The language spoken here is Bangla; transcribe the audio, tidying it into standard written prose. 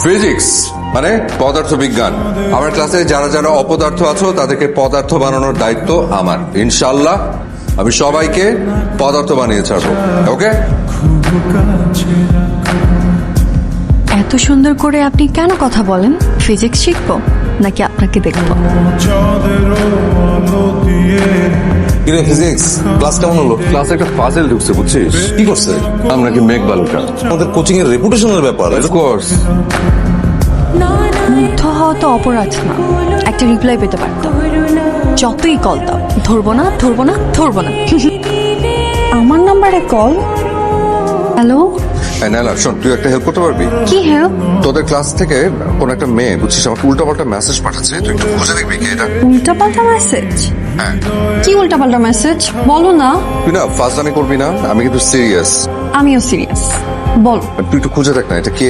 ফিজিক্স মানে পদার্থ বিজ্ঞান। আমার ক্লাসে যারা যারা অপদার্থ আছো তাদেরকে পদার্থ বানানোর দায়িত্ব আমার। ইনশাআল্লাহ আমি সবাইকে পদার্থ বানিয়ে ছাড়বো। ওকে? এত সুন্দর করে আপনি কেন কথা বলেন? ফিজিক্স শিখবো নাকি আপনাকে দেখবো? কিরে ফিজিক্স ক্লাস কেমন হলো? ক্লাসে একটা পাজেল ঢুকছে বুঝছিস? কি করছে? আমরা কি মেঘ বালুকা? আমাদের কোচিং এর রেপুটেশনের ব্যাপার। কোর্স মুগ্ধ হওয়া তো অপরাধ না, একটা রিপ্লাই পেতে পারতাম। যতই কল দাও, ধরবো না ধরবো না ধরবো না। আমার নাম্বারে কল। হ্যালো, নাইলা শোন, তুই একটা হেল্প করতে পারবি? কি হেল্প? তোদের ক্লাস থেকে কোন একটা মেয়ে বুঝছিস আমাকে উল্টাপাল্টা মেসেজ পাঠাচ্ছে, তুই একটু খুঁজে দেখবি কি এটা? উল্টাপাল্টা মেসেজ? হ্যাঁ। কি উল্টাপাল্টা মেসেজ বলো না। তুই না ফাজলামি করবি না, আমি কিন্তু সিরিয়াস। আমিও সিরিয়াস, বল। তুই একটু খুঁজে দেখ না এটা কে।